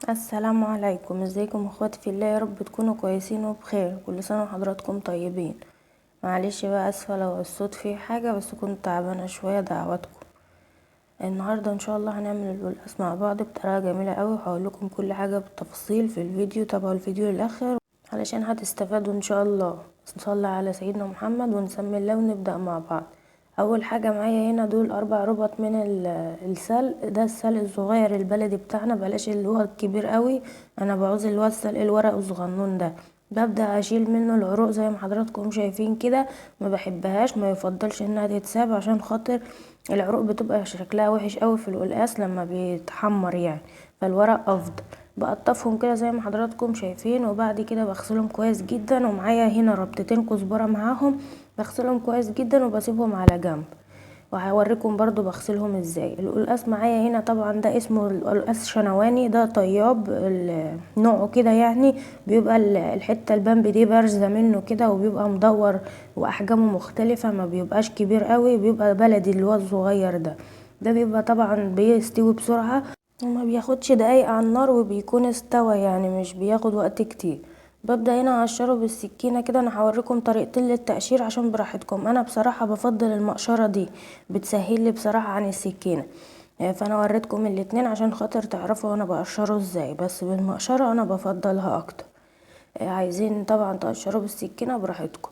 السلام عليكم، ازيكم اخواتي في الله؟ يا رب تكونوا كويسين وبخير. كل سنه وحضراتكم طيبين. معلش بقى، اسفه لو الصوت فيه حاجه، بس كنت تعبانه شويه. دعواتكم النهارده ان شاء الله هنعمل القلقاس مع بعض بطريقه جميله قوي، وهقول لكم كل حاجه بالتفصيل في الفيديو. تابعوا الفيديو للاخر علشان هتستفادوا ان شاء الله. نصلي على سيدنا محمد ونسمي الله ونبدا مع بعض. اول حاجه معايا هنا دول 4 ربط من السلق. ده السلق الصغير البلدي بتاعنا، بلاش اللي هو الكبير قوي. انا بعوز اللي هو السلق الورق الصغنون ده. ببدا اشيل منه العروق زي ما حضراتكم شايفين كده. ما بحبهاش، ما يفضلش انها تتساب عشان خاطر العروق بتبقى شكلها وحش قوي في القلقاس لما بيتحمر يعني. فالورق افضل. بقطفهم كده زي ما حضراتكم شايفين، وبعد كده بغسلهم كويس جدا. ومعايا هنا ربطتين كزبره معاهم، بغسلهم كويس جدا وبسيبهم على جنب. وهوريكم برضو بغسلهم ازاي. القلقاس معايا هنا طبعا ده اسمه القلقاس شنواني. ده طياب نوعه كده يعني. بيبقى الحته البامبي دي بارزه منه كده، وبيبقى مدور واحجامه مختلفه، ما بيبقاش كبير قوي، بيبقى بلدي اللي هو الصغير ده. ده بيبقى طبعا بيستوي بسرعه وما بياخدش دقايق على النار، وبيكون استوى يعني مش بياخد وقت كتير. ببدأ هنا اقشره بالسكينة كده. انا هوريكم طريقتين للتقشير عشان براحتكم. انا بصراحة بفضل المقشرة دي، بتسهل لي بصراحة عن السكينة. فانا وريتكم الاتنين عشان خاطر تعرفوا انا بقشره ازاي، بس بالمقشرة انا بفضلها اكتر. عايزين طبعا تقشروه بالسكينة براحتكم.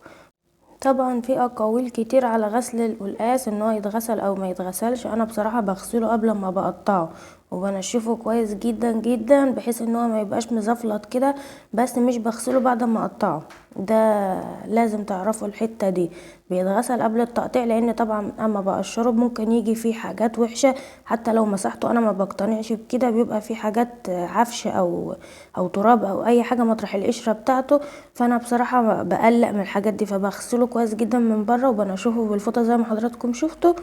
طبعا في اقاويل كتير على غسل القلقاس، ان هو يتغسل او ما يتغسلش. انا بصراحة بغسله قبل ما بقطعه، وبنشفه كويس جدا جدا بحيث ان هو ما يبقاش مزفلط كده. بس مش بغسله بعد ما اقطعه. ده لازم تعرفوا الحتة دي. بيتغسل قبل التقطيع، لان طبعا اما بقشره ممكن يجي فيه حاجات وحشة. حتى لو مسحته انا ما بقتنعش بكده، بيبقى فيه حاجات عفش او تراب او اي حاجة مطرح القشرة بتاعته. فانا بصراحة بقلق من الحاجات دي، فبغسله كويس جدا من بره وبنشفه بالفوطة زي ما حضراتكم شفتوا.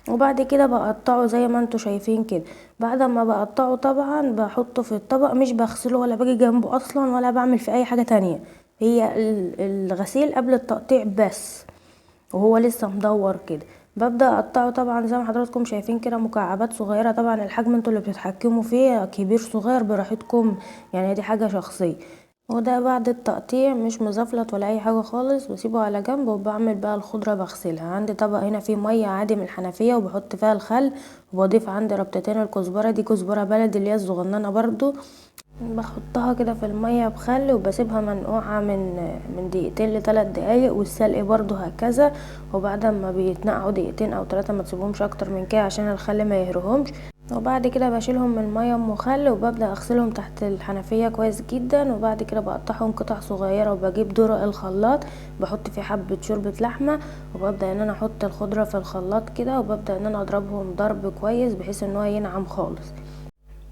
وبعد كده بقطعه زي ما انتوا شايفين كده. بعد ما بقطعه طبعا بحطه في الطبق، مش بغسله ولا باجي جنبه اصلا ولا بعمل في اي حاجة تانية. هي الغسيل قبل التقطيع بس، وهو لسه مدور كده. ببدأ اقطعه طبعا زي ما حضراتكم شايفين كده مكعبات صغيرة. طبعا الحجم انتوا اللي بتتحكموا فيه، كبير صغير براحتكم يعني، دي حاجة شخصية. وده بعد التقطيع مش مزفلت ولا اي حاجة خالص، بسيبه على جنب. وبعمل بقى الخضرة بغسلها. عندي طبق هنا فيه مية عادي من الحنفية، وبحط فيها الخل. وبضيف عندي ربطتين الكزبرة، دي كزبرة بلدي اللي هي الصغننة برضو. بحطها كده في المية بخل، وبسيبها منقوعة من دقيقتين ل3 دقايق، والسلق برضو هكذا. وبعد ما بيتنقعوا دقيقتين او 3، ما تسيبهمش اكتر من كده عشان الخل ما يهرهمش. وبعد كده بشيلهم من المية ام وخل، وببدأ اغسلهم تحت الحنفية كويس جدا. وبعد كده بقطعهم قطع صغيرة، وبجيب درق الخلاط بحط فيه حبة شوربة لحمة. وببدأ ان انا احط الخضرة في الخلاط كده، وببدأ ان انا اضربهم ضرب كويس بحيث ان هو ينعم خالص.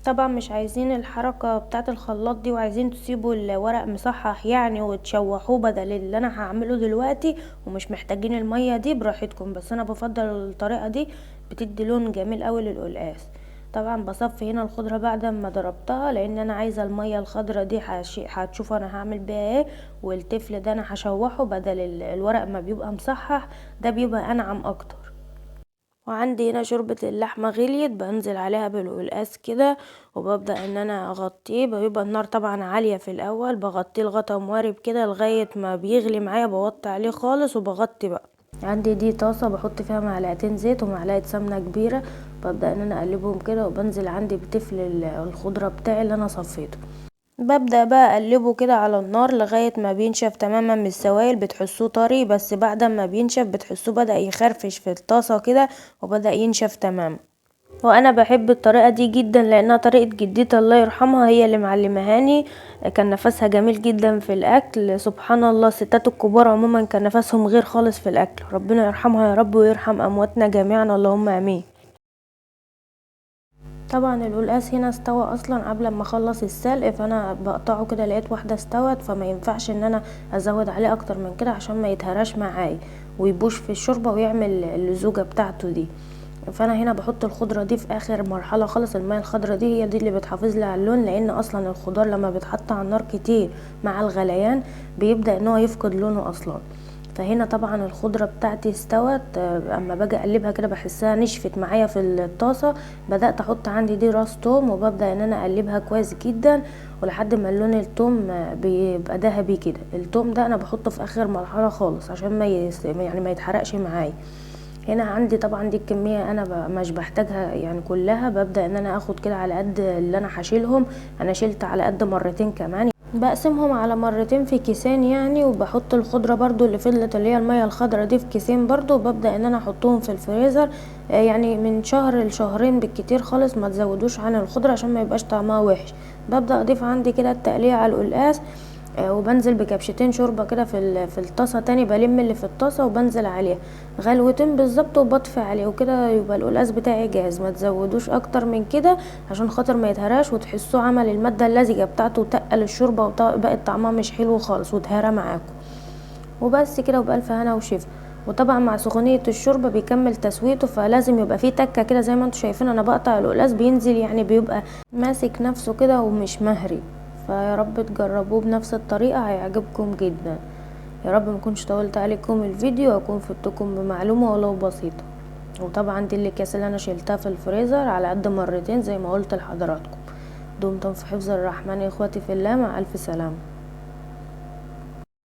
طبعا مش عايزين الحركة بتاعة الخلاط دي، وعايزين تسيبوا الورق مصحح يعني وتشوحوه بدل اللي انا هعمله دلوقتي. ومش محتاجين المية دي، براحتكم، بس انا بفضل الطريقة دي، بتدي لون جميل قوي للقلقاس. طبعا بصفي هنا الخضرة بعد ما ضربتها، لان انا عايزة المية الخضرة دي هتشوفوا انا هعمل بيها ايه. والتفل ده انا هشوحه بدل الورق ما بيبقى مصحح، ده بيبقى انعم اكتر. وعندي هنا شوربة اللحمة غليت، بنزل عليها بالقلقاس كده. وببدأ ان انا اغطيه. بيبقى النار طبعا عالية في الاول، بغطيه لغطا موارب كده لغاية ما بيغلي معايا، بوطي عليه خالص وبغطي بقى. عندي دي طاسة بحط فيها معلقتين زيت ومعلقة سمنة كبيرة. ببدأ ان انا اقلبهم كده، وبنزل عندي بتفل الخضرة بتاعي اللي انا صفيته. ببدأ بقى اقلبه كده على النار لغاية ما بينشف تماما من السوائل. بتحسوه طري، بس بعد ما بينشف بتحسوه بدأ يخرفش في الطاسة كده، وبدأ ينشف تماما. وانا بحب الطريقة دي جدا، لانها طريقة جدتي الله يرحمها، هي اللي معلمهاني. كان نفسها جميل جدا في الاكل. سبحان الله، الستات الكبار عموما كان نفسهم غير خالص في الاكل. ربنا يرحمها يا رب، ويرحم امواتنا جميعا، اللهم امين. طبعا القلقاس هنا استوى اصلا قبل ما اخلص السلق، فانا بقطعه كده لقيت واحده استوت، فما ينفعش ان انا ازود عليه اكتر من كده عشان ما يتهراش معايا ويبوش في الشوربه ويعمل اللزوجه بتاعته دي. فانا هنا بحط الخضره دي في اخر مرحله خالص. الميه الخضره دي هي دي اللي بتحافظ لي على اللون، لان اصلا الخضار لما بيتحط على النار كتير مع الغليان بيبدا ان هو يفقد لونه اصلا. فهنا طبعا الخضرة بتاعتي استوت. اما باجي اقلبها كده بحسها نشفت معايا في الطاسة. بدأت احط عندي دي راس توم، وببدأ ان انا اقلبها كويس جدا ولحد ما لون التوم بيبقى ذهبي كده. التوم ده انا بحطه في اخر مرحلة خالص عشان يعني ما يتحرقش معايا. هنا عندي طبعا دي الكمية انا مش بحتاجها يعني كلها. ببدأ ان انا اخد كده على قد اللي انا هشيلهم. انا شلت على قد مرتين كمان، بقسمهم على مرتين في كيسين يعني. وبحط الخضرة برضو اللي فضلت اللي هي المية الخضرة دي في كيسين برضو، وببدأ ان انا احطهم في الفريزر يعني من شهر لشهرين بالكتير خالص. ما تزودوش عن الخضرة عشان ما يبقاش طعمها وحش. ببدأ اضيف عندي كده التقلية على القلقاس، وبنزل بكبشتين شوربه كده في الطاسه تاني. بلم اللي في الطاسه وبنزل عليها غلوتين بالظبط وبطفي عليه، وكده يبقى القلقاس بتاعي جاهز. ما تزودوش اكتر من كده عشان خاطر ما يتهراش وتحسوه عمل الماده اللزجه بتاعته وتقل الشوربه وبقت طعمها مش حلو خالص وتهرى معاكم. وبس كده، وبألف هنا وشفا. وطبعا مع سخونيه الشوربه بيكمل تسويته، فلازم يبقى فيه تكه كده زي ما انتم شايفين. انا بقطع القلقاس بينزل يعني بيبقى ماسك نفسه كده ومش مهري. فيا رب تجربوه بنفس الطريقه هيعجبكم جدا. يا رب مكنش طولت عليكم الفيديو واكون فدتكم بمعلومه ولو بسيطه. وطبعا دي الاكياس اللي انا شلتها في الفريزر على قد مرتين زي ما قلت لحضراتكم. دمتم في حفظ الرحمن اخواتي في الله، مع الف سلامه.